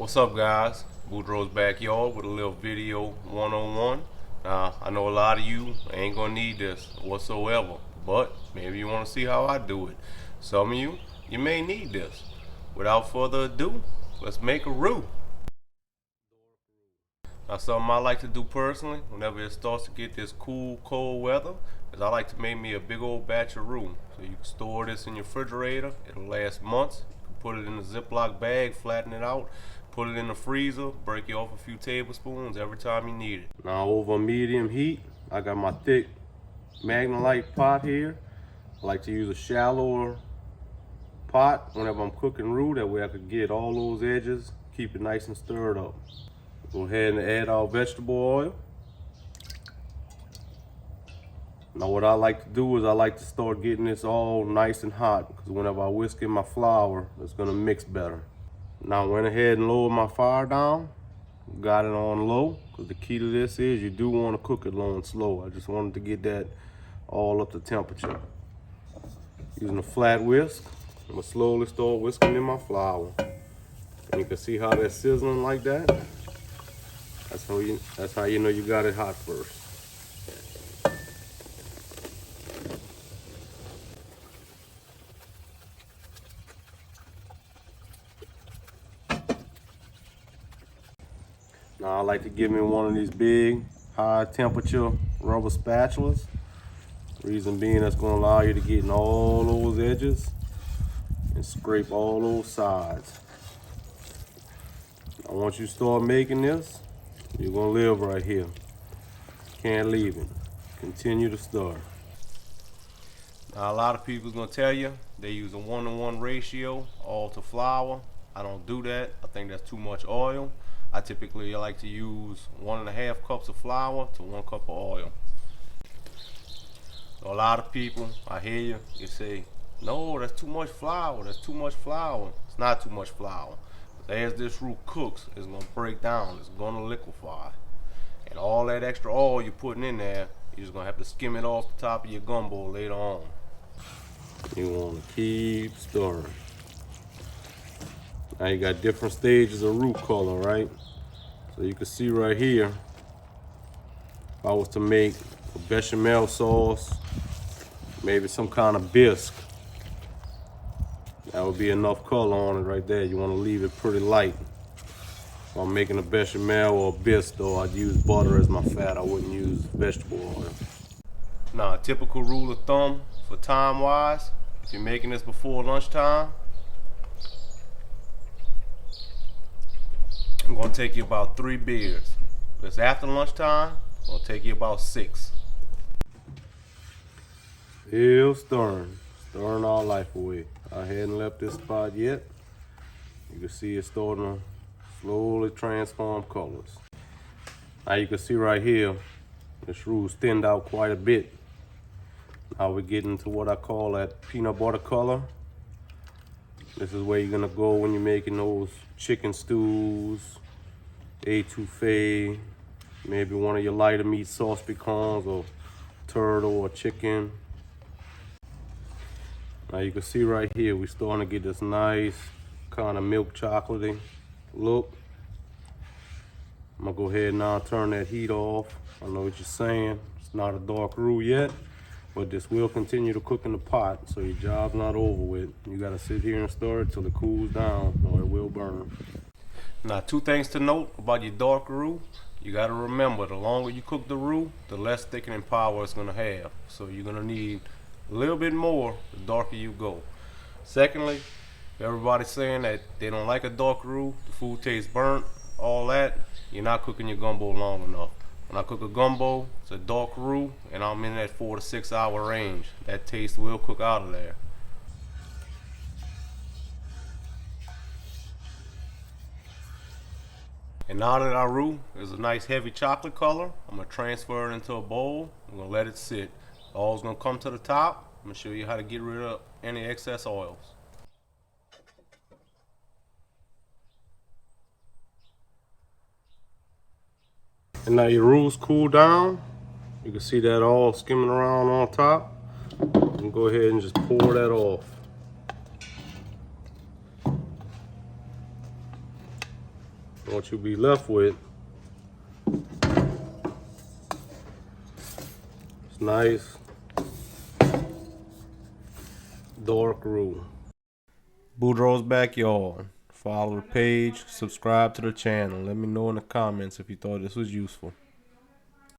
What's up, guys? Boudreaux's backyard with a little video one-on-one. Now, I know a lot of you ain't gonna need this whatsoever, but maybe you want to see how I do it. Some of you may need this. Without further ado, let's make a roux. Now, something I like to do personally whenever it starts to get this cool, cold weather is I like to make me a big old batch of roux. So you can store this in your refrigerator. It'll last months. You can put it in a Ziploc bag, flatten it out, put it in the freezer, break you off a few tablespoons every time you need it. Now, over medium heat, I got my thick Magnolite pot here. I like to use a shallower pot whenever I'm cooking roux. That way I could get all those edges, keep it nice and stirred up. Go ahead and add our vegetable oil. Now what I like to do is I like to start getting this all nice and hot, because whenever I whisk in my flour, it's gonna mix better. Now I went ahead and lowered my fire down. Got it on low, because the key to this is you do want to cook it low and slow. I just wanted to get that all up to temperature. Using a flat whisk, I'm gonna slowly start whisking in my flour. And you can see how that's sizzling like that. That's how you know you got it hot first. Now I like to give me one of these big, high temperature rubber spatulas. Reason being, that's gonna allow you to get in all those edges and scrape all those sides. Now once you start making this, you're gonna live right here. Can't leave it. Continue to stir. Now a lot of people's gonna tell you they use a 1-to-1 ratio, all to flour. I don't do that. I think that's too much oil. I typically like to use 1.5 cups of flour to 1 cup of oil. So a lot of people, I hear you say, no, that's too much flour, that's too much flour. It's not too much flour. As this roux cooks, it's gonna break down, it's gonna liquefy. And all that extra oil you're putting in there, you're just gonna have to skim it off the top of your gumbo later on. You wanna keep stirring. Now you got different stages of roux color, right? So you can see right here, if I was to make a bechamel sauce, maybe some kind of bisque, that would be enough color on it right there. You want to leave it pretty light. If I'm making a bechamel or a bisque, though, I'd use butter as my fat. I wouldn't use vegetable oil. Now, a typical rule of thumb for time-wise, if you're making this before lunchtime, it's going to take you about 3 beers. If it's after lunchtime, it's going to take you about 6. Still stirring our life away. I hadn't left this spot yet. You can see it's starting to slowly transform colors. Now you can see right here, this roux thinned out quite a bit. Now we're getting to what I call that peanut butter color. This is where you're gonna go when you're making those chicken stews, etouffee, maybe one of your lighter meat sauce pecans or turtle or chicken. Now you can see right here, we're starting to get this nice kind of milk chocolatey look. I'm gonna go ahead now and turn that heat off. I know what you're saying, it's not a dark roux yet, but this will continue to cook in the pot, so your job's not over with. You gotta sit here and stir it till it cools down, or it will burn. Now, 2 things to note about your dark roux. You gotta remember, the longer you cook the roux, the less thickening power it's gonna have. So you're gonna need a little bit more the darker you go. Secondly, everybody's saying that they don't like a dark roux, the food tastes burnt, all that, you're not cooking your gumbo long enough. When I cook a gumbo, it's a dark roux, and I'm in that 4 to 6 hour range. That taste will cook out of there. And now that our roux is a nice heavy chocolate color, I'm gonna transfer it into a bowl. I'm gonna let it sit. All's gonna come to the top. I'm gonna show you how to get rid of any excess oils. And now your roux cool down. You can see that all skimming around on top. You can go ahead and just pour that off. What you'll be left with is nice dark roux. Boudreaux's Backyard. Follow the page, subscribe to the channel. Let me know in the comments if you thought this was useful.